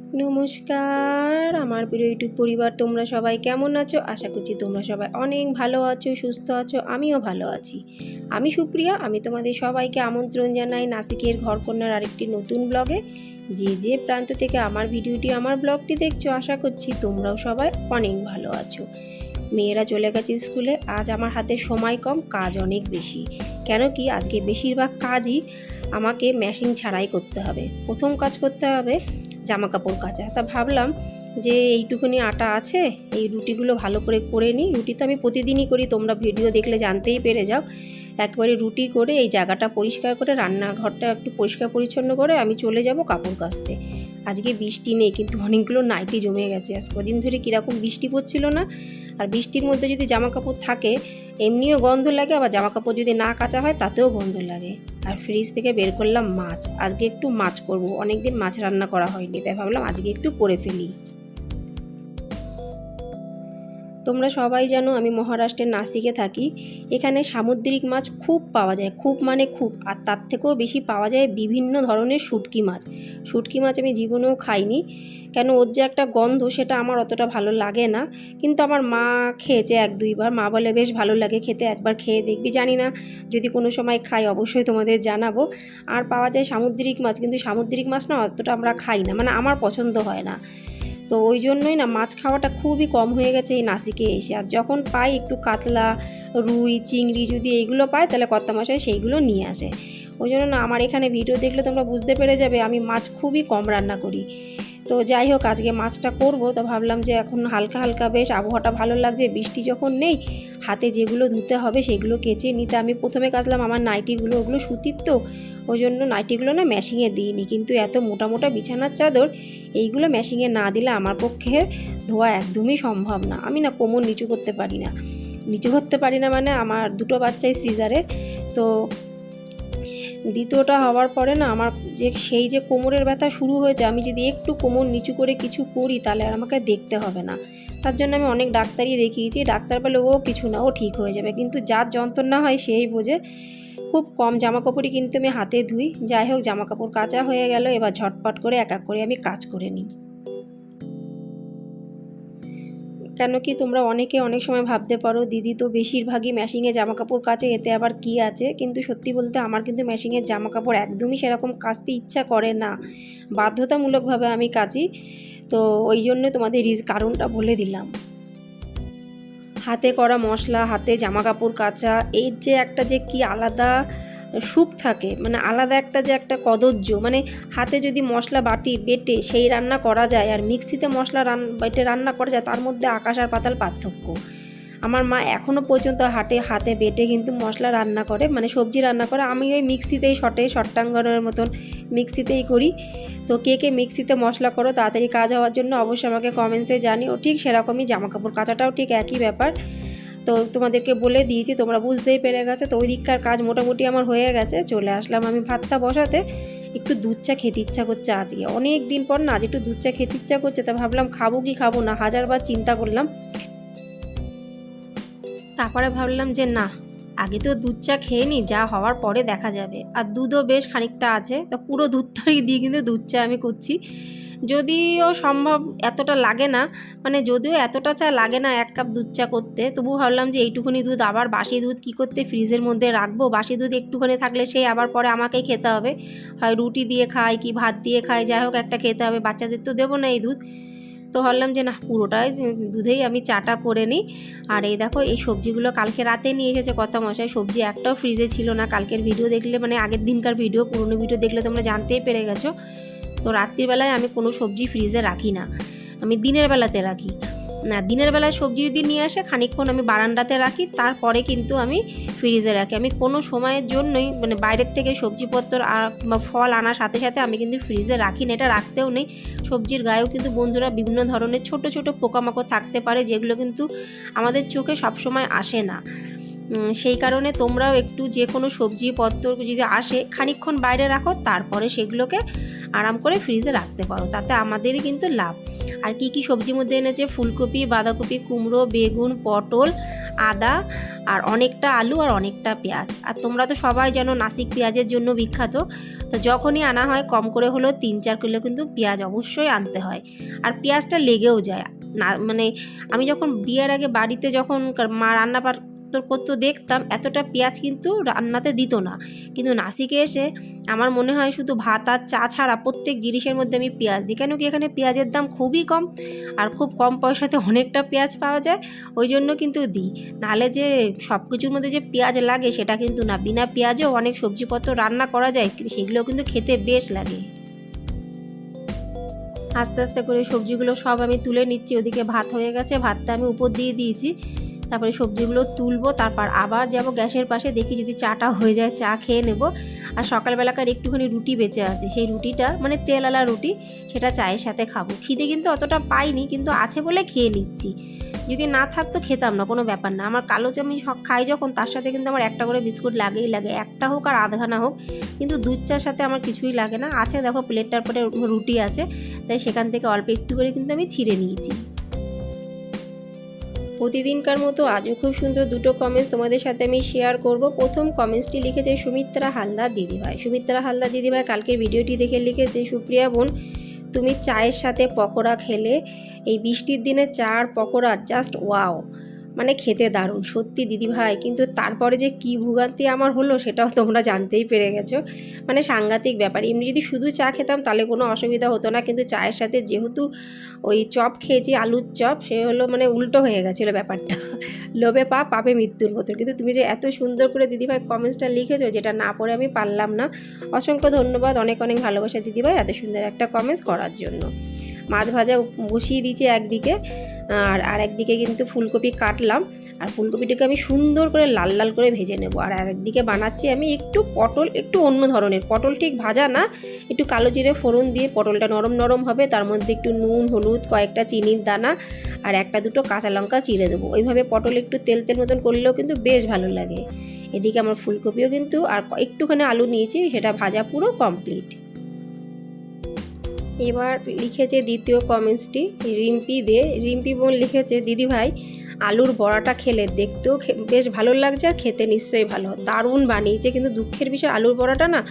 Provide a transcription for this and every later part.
নমস্কার আমার প্রিয় ইউটিউব পরিবার, তোমরা সবাই কেমন আছো? আশা করছি তোমরা সবাই অনেক ভালো আছো, সুস্থ আছো। আমিও ভালো আছি। আমি সুপ্রিয়া, আমি তোমাদের সবাইকে আমন্ত্রণ জানাই নাসিকের ঘরকন্যার আরেকটি নতুন ব্লগে। যে প্রান্ত থেকে আমার ভিডিওটি, আমার ব্লগটি দেখছো, আশা করছি তোমরাও সবাই অনেক ভালো আছো। মেয়েরা চলে গেছে স্কুলে। আজ আমার হাতে সময় কম, কাজ অনেক বেশি। কেন কি আজকে বেশিরভাগ কাজই আমাকে মেশিন ছাড়াই করতে হবে। প্রথম কাজ করতে হবে জামা কাপড় কাচা। তা ভাবলাম যে এইটুকুনি আটা আছে, এই রুটিগুলো ভালো করে নিই। রুটি তো আমি প্রতিদিনই করি, তোমরা ভিডিও দেখলে জানতেই পেরে যাও। একবারে রুটি করে এই জায়গাটা পরিষ্কার করে, রান্নাঘরটা একটু পরিষ্কার পরিচ্ছন্ন করে আমি চলে যাব কাপড় কাচতে। আজকে বৃষ্টি নেই, কিন্তু অনেকগুলো নাইটি জমে গেছে। আজ কদিন ধরে কীরকম বৃষ্টি পড়ছিল না, আর বৃষ্টির মধ্যে যদি জামা কাপড় থাকে এমনিও গন্ধ লাগে, আবার জামা কাপড় যদি না কাচা হয় তাতেও গন্ধ লাগে। আর ফ্রিজ থেকে বের করলাম মাছ। আজকে একটু মাছ করব, অনেকদিন মাছ রান্না করা হয়নি, তাই ভাবলাম আজকে একটু করে ফেলি। তোমরা সবাই জানো আমি মহারাষ্ট্রের নাসিকে থাকি। এখানে সামুদ্রিক মাছ খুব পাওয়া যায়, খুব মানে খুব। আর তার থেকেও বেশি পাওয়া যায় বিভিন্ন ধরনের শুটকি মাছ। শুটকি মাছ আমি জীবনেও খাইনি, কেন ওর যে একটা গন্ধ সেটা আমার অতটা ভালো লাগে না। কিন্তু আমার মা খেয়েছে এক দুইবার, মা বলে বেশ ভালো লাগে খেতে, একবার খেয়ে দেখবি। জানি না, যদি কোনো সময় খাই অবশ্যই তোমাদের জানাবো। আর পাওয়া যায় সামুদ্রিক মাছ, কিন্তু সামুদ্রিক মাছ না অতটা আমরা খাই না, মানে আমার পছন্দ হয় না। তো ওই জন্যই না মাছ খাওয়াটা খুবই কম হয়ে গেছে এই নাসিকে এসে। আর যখন পাই একটু কাতলা, রুই, চিংড়ি যদি এইগুলো পাই তাহলে কর্তামশাই সেইগুলো নিয়ে আসে। ওই জন্য না আমার এখানে ভিডিও দেখলে তোমরা বুঝতে পেরে যাবে আমি মাছ খুবই কম রান্না করি। তো যাই হোক, আজকে মাছটা করব। তো ভাবলাম যে এখন হালকা হালকা বেশ আবহাওয়াটা ভালো লাগছে, বৃষ্টি যখন নেই, হাতে যেগুলো ধুতে হবে সেগুলো কেচে নিতে। আমি প্রথমে কাচলাম আমার নাইটিগুলো, ওগুলো সুতির তো, ওই জন্য নাইটিগুলো না মেশিনে দিইনি। কিন্তু এত মোটা মোটা বিছানার চাদর, এইগুলো মেশিনে না দিলে আমার পক্ষে ধোয়া একদমই সম্ভব না। আমি না কোমর নিচু করতে পারি না। নিচু করতে পারি না মানে আমার দুটো বাচ্চাই সিজারে। তো দ্বিতীয়টা হওয়ার পরে না আমার সেই যে কোমরের ব্যথা শুরু হয়েছে, আমি যদি একটু কোমর নিচু করে কিছু করি তাহলে আর আমাকে দেখতে হবে না। তার জন্য আমি অনেক ডাক্তারই দেখিয়েছি, ডাক্তার বলে ও কিছু না, ও ঠিক হয়ে যাবে। কিন্তু যার যন্ত্রণা হয় সেই বোঝে। খুব কম জামা কাপড়ই কিন্তু আমি হাতে ধুই। যাই হোক, জামা কাপড় কাচা হয়ে গেল, এবার ঝটপট করে এক এক করে আমি কাজ করে নিই। কেন কি তোমরা অনেকে অনেক সময় ভাবতে পারো দিদি তো বেশিরভাগই মেশিনে জামা কাপড় কাচে, এতে আবার কি আছে। কিন্তু সত্যি বলতে আমার কিন্তু মেশিনের জামা কাপড় একদমই সেরকম কাচতে ইচ্ছা করে না, বাধ্যতামূলকভাবে আমি কাচি। তো ওই জন্য তোমাদের কারণটা বলে দিলাম। হাতে করা মশলা, হাতে জামা কাপড় কাচা, এর যে একটা যে কি আলাদা সুখ থাকে, মানে আলাদা একটা যে একটা কদর্য, মানে হাতে যদি মশলা বেটে সেই রান্না করা যায় আর মিক্সিতে মশলা বেটে রান্না করা যায়, তার মধ্যে আকাশ আর পাতাল পার্থক্য। আমার মা এখনও পর্যন্ত হাতে বেটে কিন্তু মশলা রান্না করে, মানে সবজি রান্না করে। আমি ওই মিক্সিতেই শর্টাঙ্গনের মতন মিক্সিতেই করি। তো কে কে মিক্সিতে মশলা করো তাড়াতাড়ি কাজ হওয়ার জন্য অবশ্যই আমাকে কমেন্টসে জানিও। ঠিক সেরকমই জামাকাপড় কাচাটাও ঠিক একই ব্যাপার। তো তোমাদেরকে বলে দিয়েছি, তোমরা বুঝতেই পেরে গেছো। তো ওই দিককার কাজ মোটামুটি আমার হয়ে গেছে। চলে আসলাম আমি ভাতটা বসাতে। একটু দুধ চা খেতে ইচ্ছা করছে আজকে, অনেক দিন পর না আজ একটু দুধ চা খেতে ইচ্ছা করছে। তা ভাবলাম খাবো কি খাবো না, হাজারবার চিন্তা করলাম। তারপরে ভাবলাম যে না, আগে তো দুধ চা খেয়ে নিই, যা হওয়ার পরে দেখা যাবে। আর দুধও বেশ খানিকটা আছে, তা পুরো দুধটাই দিয়ে কিন্তু দুধ চা আমি করছি। যদিও সম্ভব এতটা লাগে না, মানে যদিও এতটা চা লাগে না এক কাপ দুধ চা করতে, তবু ভাবলাম যে এইটুকুনি দুধ আবার বাসি দুধ কী করতে ফ্রিজের মধ্যে রাখবো। বাসি দুধ একটুখানি থাকলে সেই আবার পরে আমাকেই খেতে হবে, হয় রুটি দিয়ে খাই কি ভাত দিয়ে খাই, যাই হোক একটা খেতে হবে, বাচ্চাদের তো দেবো না এই দুধ। তো ভাবলাম যে না, পুরোটাই দুধেই আমি চাটা করে নিই। আর এই দেখো, এই সবজিগুলো কালকে রাতে নিয়ে এসেছে কর্তামশাই। সবজি একটাও ফ্রিজে ছিল না। কালকের ভিডিও দেখলে, মানে আগের দিনকার ভিডিও, পুরনো ভিডিও দেখলে তোমরা জানতেই পেরে গেছো। তো রাত্রিবেলায় আমি কোনো সবজি ফ্রিজে রাখি না, আমি দিনের বেলাতে রাখি। না, দিনের বেলায় সবজি যদি নিয়ে আসে খানিকক্ষণ আমি বারান্দাতে রাখি, তারপরে কিন্তু আমি ফ্রিজে রাখি। আমি কোনো সময়ের জন্যই মানে বাইরের থেকে সবজিপত্র বা ফল আনার সাথে সাথে আমি কিন্তু ফ্রিজে রাখি না, এটা রাখতেও নেই। সবজির গায়েও কিন্তু বন্ধুরা বিভিন্ন ধরনের ছোট ছোট পোকামাকড় থাকতে পারে, যেগুলো কিন্তু আমাদের চোখে সবসময় আসে না। সেই কারণে তোমরাও একটু যে কোনো সবজিপত্র যদি আসে খানিকক্ষণ বাইরে রাখো, তারপরে সেগুলোকে আরাম করে ফ্রিজে রাখতে পারো, তাতে আমাদেরই কিন্তু লাভ। আর কি কি সবজির মধ্যে এনেছে, ফুলকপি, বাঁধাকপি, কুমড়ো, বেগুন, পটল, আদা আর অনেকটা আলু আর অনেকটা পেঁয়াজ। আর তোমরা তো সবাই জানো নাসিক পেঁয়াজের জন্য বিখ্যাত, তো যখনই আনা হয় কম করে হলেও 3-4 কিলো কিন্তু পেঁয়াজ অবশ্যই আনতে হয়। আর পেঁয়াজটা লেগেও যায় না, মানে আমি যখন বিয়ের আগে বাড়িতে যখন মা রান্না করতো দেখতাম এতটা পেঁয়াজ কিন্তু রান্নাতে দিত না, কিন্তু নাসিকে এসে আমার মনে হয় শুধু ভাত আর চা ছাড়া প্রত্যেক জিনিসের মধ্যে আমি পেঁয়াজ দিই। কেন কি এখানে পেঁয়াজের দাম খুবই কম, আর খুব কম পয়সাতে অনেকটা পেঁয়াজ পাওয়া যায়, ওই জন্য কিন্তু দিই। নাহলে যে সব কিছুর মধ্যে যে পেঁয়াজ লাগে সেটা কিন্তু না, বিনা পেঁয়াজেও অনেক সবজিপত্র রান্না করা যায়, সেগুলো কিন্তু খেতে বেশ লাগে। আস্তে আস্তে করে সবজিগুলো সব আমি তুলে নিচ্ছি, ওদিকে ভাত হয়ে গেছে, ভাতটা আমি উপর দিয়ে দিয়েছি। তারপরে সবজিগুলো তুলবো, তারপর আবার যাব গ্যাসের পাশে, দেখি যদি চাটা হয়ে যায় চা খেয়ে নেব। আর সকালবেলাকার একটুখানি রুটি বেঁচে আছে, সেই রুটিটা মানে তেলওয়ালা রুটি, সেটা চায়ের সাথে খাবো। খিদে কিন্তু অতটা পাইনি, কিন্তু আছে বলে খেয়ে নিচ্ছি। যদি না থাকতো খেতাম না, কোনো ব্যাপার না। আমার কালো চা আমি খাই যখন, তার সাথে কিন্তু আমার একটা করে বিস্কুট লাগেই লাগে, একটা হোক আর আধখানা হোক, কিন্তু দুধ চার সাথে আমার কিছুই লাগে না। আছে দেখো প্লেটটার পরে রুটি আছে, তাই সেখান থেকে অল্প একটু করে কিন্তু আমি ছিঁড়ে নিয়েছি। প্রতিদিনকার মতো আজও খুব সুন্দর দুটো কমেন্টস তোমাদের সাথে আমি শেয়ার করব। প্রথম কমেন্টসটি লিখেছে সুমিত্রা হালদার দিদিভাই। সুমিত্রা হালদার দিদিভাই কালকের ভিডিওটি দেখে লিখেছে, সুপ্রিয়া বোন তুমি চায়ের সাথে পকোড়া খেলে, এই বৃষ্টির দিনে চা আর পকোড়া জাস্ট ওয়াও, মানে খেতে দারুণ সত্যি দিদিভাই। কিন্তু তারপরে যে কী ভোগান্তি আমার হলো সেটাও তোমরা জানতেই পেরে গেছো, মানে সাংঘাতিক ব্যাপার। এমনি যদি শুধু চা খেতাম তাহলে কোনো অসুবিধা হতো না, কিন্তু চায়ের সাথে যেহেতু ওই চপ খেয়েছি, আলুর চপ, সে হলো মানে উল্টো হয়ে গেছিলো ব্যাপারটা। লোভে পাপে মৃত্যুর মতো। কিন্তু তুমি যে এত সুন্দর করে দিদিভাই কমেন্টসটা লিখেছো, যেটা না পড়ে আমি পারলাম না। অসংখ্য ধন্যবাদ, অনেক অনেক ভালোবাসা দিদিভাই এত সুন্দর একটা কমেন্টস করার জন্য। মাছ ভাজা বসিয়ে দিয়েছি একদিকে, আর একদিকে কিন্তু ফুলকপি কাটলাম, আর ফুলকপিটাকে আমি সুন্দর করে লাল লাল করে ভেজে নেব। আর একদিকে বানাচ্ছি আমি একটু পটল, একটু অন্য ধরনের পটল, ঠিক ভাজা না, একটু কালো জিরে ফোড়ন দিয়ে পটলটা নরম নরম হবে, তার মধ্যে একটু নুন হলুদ, কয়েকটা চিনির দানা আর একটা দুটো কাঁচা লঙ্কা চিড়ে দেবো। ওইভাবে পটল একটু তেল তেল মতন করলেও কিন্তু বেশ ভালো লাগে। এদিকে আমার ফুলকপিও কিন্তু আর একটুখানি আলু নিয়েছি, সেটা ভাজা পুরো কমপ্লিট। এবার লিখেছে দ্বিতীয় কমেন্টসটি রিম্পি বোন লিখেছে, দিদিভাই আলুর বড়াটা খেলে দেখতেও বেশ ভালো লাগছে আর খেতে নিশ্চয়ই ভালো, দারুণ বানিয়েছে। কিন্তু দুঃখের বিষয় আলুর বড়াটা না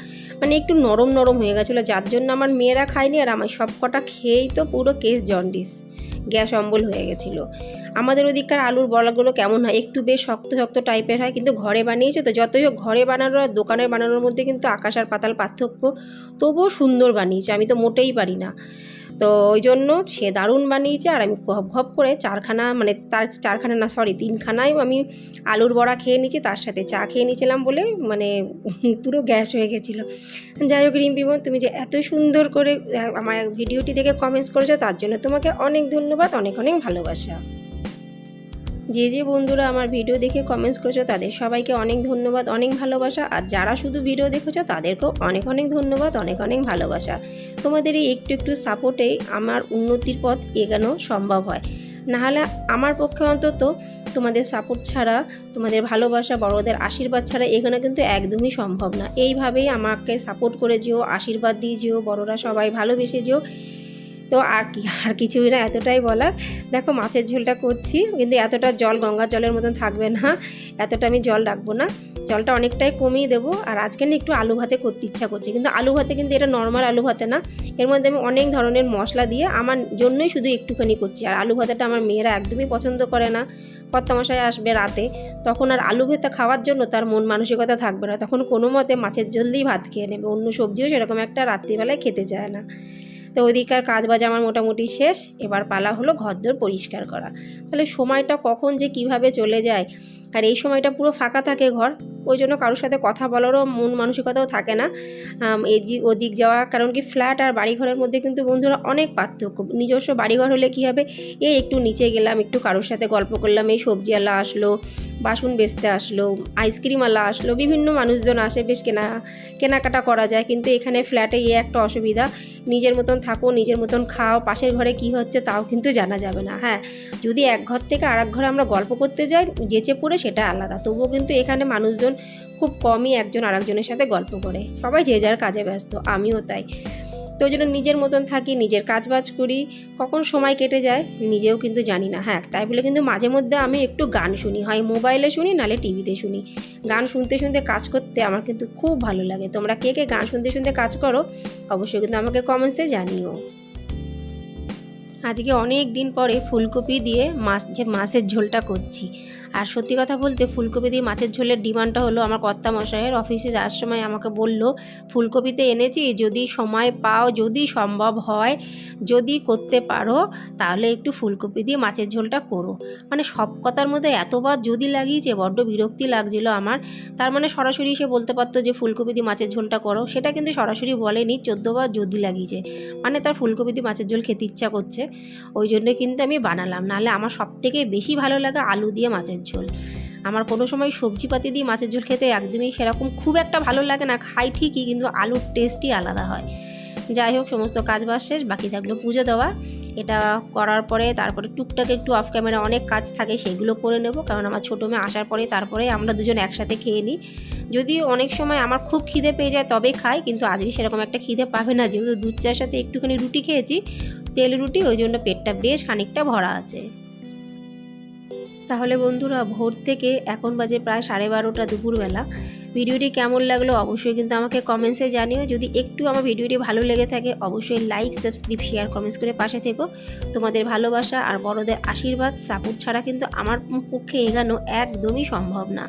মানে একটু নরম নরম হয়ে গেছিলো, যার জন্য আমার মেয়েরা খায়নি, আর আমার সব কটা খেয়েই তো পুরো কেস জন্ডিস, গ্যাস অম্বল হয়ে গেছিলো। আমাদের ওদিককার আলুর বড়াগুলো কেমন হয়, একটু বেশ শক্ত শক্ত টাইপের হয়, কিন্তু ঘরে বানিয়েছে তো, যতই হোক ঘরে বানানো আর দোকানের বানানোর মধ্যে কিন্তু আকাশ আর পাতাল পার্থক্য, তবুও সুন্দর বানিয়েছে, আমি তো মোটেই পারি না। তো ওই জন্য সে দারুণ বানিয়েছে, আর আমি ঘপ করে চারখানা, মানে তার চারখানা না সরি 3খানাই আমি আলুর বড়া খেয়ে নিয়েছি, তার সাথে চা খেয়ে নিয়েছিলাম বলে মানে পুরো গ্যাস হয়ে গেছিলো। যাই হোক রিম্পি বোন, তুমি যে এত সুন্দর করে আমার ভিডিওটি দেখে কমেন্টস করেছো, তার জন্য তোমাকে অনেক ধন্যবাদ, অনেক অনেক ভালোবাসা। যে বন্ধুরা আমার ভিডিও দেখে কমেন্টস করেছো তাদের সবাইকে অনেক ধন্যবাদ, অনেক ভালোবাসা। আর যারা শুধু ভিডিও দেখেছো তাদেরকেও অনেক অনেক ধন্যবাদ, অনেক অনেক ভালোবাসা। তোমাদের এই একটু একটু সাপোর্টেই আমার উন্নতির পথ এগোনো সম্ভব হয়, নাহলে আমার পক্ষে অন্তত তোমাদের সাপোর্ট ছাড়া, তোমাদের ভালোবাসা, বড়দের আশীর্বাদ ছাড়া এখানে কিন্তু একদমই সম্ভব না। এইভাবেই আমাকে সাপোর্ট করে যেও, আশীর্বাদ দিয়ে যেও, বড়রা সবাই ভালোবেসে যেও। তো আর কিছুই না, এতটাই বলার। দেখো মাছের ঝোলটা করছি, কিন্তু এতটা জল গঙ্গার জলের মতন থাকবে না, এতটা আমি জল রাখবো না, জলটা অনেকটাই কমিয়ে দেবো। আর আজকে না একটু আলু ভাতে করতে ইচ্ছা করছে, কিন্তু আলু ভাতে কিন্তু এটা নর্মাল আলু ভাতে না, এর মধ্যে আমি অনেক ধরনের মশলা দিয়ে আমার জন্যই শুধু একটুখানি করছি। আর আলু ভাতাটা আমার মেয়েরা একদমই পছন্দ করে না, কর্তামশাই আসবে রাতে, তখন আর আলু ভাতে খাওয়ার জন্য তার মন মানসিকতা থাকবে না, তখন কোনো মতে মাছের ঝোল দিয়েই ভাত খেয়ে নেবে, অন্য সবজিও সেরকম একটা রাত্রিবেলায় খেতে চায় না। তো ওদিককার কাজ বাজ আমার মোটামুটি শেষ, এবার পালা হলো ঘরদোর পরিষ্কার করা। তাহলে সময়টা কখন যে কিভাবে চলে যায়, আর এই সময়টা পুরো ফাঁকা থাকে ঘর, ওই জন্য কারোর সাথে কথা বলারও মন মানসিকতাও থাকে না এদিক ওদিক যাওয়া। কারণ কি ফ্ল্যাট আর বাড়িঘরের মধ্যে কিন্তু বন্ধুরা অনেক পার্থক্য। নিজস্ব বাড়িঘর হলে কি হবে, এই একটু নিচে গেলাম, একটু কারোর সাথে গল্প করলাম, এই সবজিওয়ালা আসলো, বাসন বেচতে আসলো, আইসক্রিমওয়ালা আসলো, বিভিন্ন মানুষজন আসে, বেশ কেনাকাটা করা যায়। কিন্তু এখানে ফ্ল্যাটে একটা অসুবিধা, নিজের মতন থাকো, নিজের মতন খাও, পাশের ঘরে কি হচ্ছে তাও কিন্তু জানা যাবে না। হ্যাঁ, যদি এক ঘর থেকে আরেক ঘরে আমরা গল্প করতে যাই যেচে পড়ে, সেটা আলাদা, তবুও কিন্তু এখানে মানুষজন খুব কমই একজন আরেকজনের সাথে গল্প করে, সবাই যে যার কাজে ব্যস্ত, আমিও তাই। তো ওই জন্য নিজের মতন থাকি, নিজের কাজবাজ করি, কখন সময় কেটে যায় নিজেও কিন্তু জানি না। হ্যাঁ, তাই বলে কিন্তু মাঝে মধ্যে আমি একটু গান শুনি, হয় মোবাইলে শুনি নাহলে টিভিতে শুনি। গান শুনতে শুনতে কাজ করতে আমার কিন্তু খুব ভালো লাগে। তোমরা কে কে গান শুনতে শুনতে কাজ করো অবশ্যই কিন্তু আমাকে কমেন্টসে জানিও। আজকে অনেক দিন পরে ফুলকপি দিয়ে মাছের ঝোলটা করছি। আর সত্যি কথা বলতে ফুলকপি দিয়ে মাছের ঝোলের ডিমান্ডটা হলো আমার কর্তামশাইয়ের। অফিসে যাওয়ার সময় আমাকে বলল, ফুলকপিতে এনেছি, যদি সময় পাও, যদি সম্ভব হয়, যদি করতে পারো তাহলে একটু ফুলকপি দিয়ে মাছের ঝোলটা করো। মানে সব কথার মধ্যে এতবার যদি লাগিয়েছে, বড্ড বিরক্তি লাগছিল আমার। তার মানে সরাসরি সে বলতে পারতো যে ফুলকপি দিয়ে মাছের ঝোলটা করো, সেটা কিন্তু সরাসরি বলেনি, 14বার যদি লাগিয়েছে। মানে তার ফুলকপি দিয়ে মাছের ঝোল খেতে ইচ্ছা করছে, ওই জন্য কিন্তু আমি বানালাম। নাহলে আমার সবথেকে বেশি ভালো লাগে আলু দিয়ে মাছের ঝোল। আমার কোনো সময় সবজিপাতি দিয়ে মাছের ঝোল খেতে একদমই সেরকম খুব একটা ভালো লাগে না, খাই ঠিকই কিন্তু আলুর টেস্টই আলাদা হয়। যাই হোক, সমস্ত কাজবাজ শেষ, বাকি থাকলো পুজো দেওয়া। এটা করার পরে তারপরে টুকটাক একটু অফ ক্যামেরা অনেক কাজ থাকে, সেগুলো করে নেব, কারণ আমার ছোটো মেয়ে আসার পরে তারপরে আমরা দুজন একসাথে খেয়ে নিই। যদিও অনেক সময় আমার খুব খিদে পেয়ে যায় তবে খাই, কিন্তু আজকে সেরকম একটা খিদে পাবে না, যেহেতু দুধ চার সাথে একটুখানি রুটি খেয়েছি, তেল রুটি, ওই জন্য পেটটা বেশ খানিকটা ভরা আছে। তাহলে বন্ধুরা, ভোর থেকে এখন বাজে প্রায় 12:30 দুপুরবেলা। ভিডিওটি কেমন লাগলো অবশ্যই কিন্তু আমাকে কমেন্টসে জানিও। যদি একটু আমার ভিডিওটি ভালো লেগে থাকে অবশ্যই লাইক, সাবস্ক্রাইব, শেয়ার, কমেন্টস করে পাশে থেকো। তোমাদের ভালোবাসা আর বড়দের আশীর্বাদ সাপোর্ট ছাড়া কিন্তু আমার পক্ষে এগানো একদমই সম্ভব না।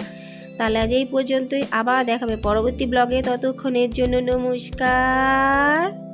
তাহলে আজ এই পর্যন্তই, আবার দেখাবে পরবর্তী ব্লগে। ততক্ষণের জন্য নমস্কার।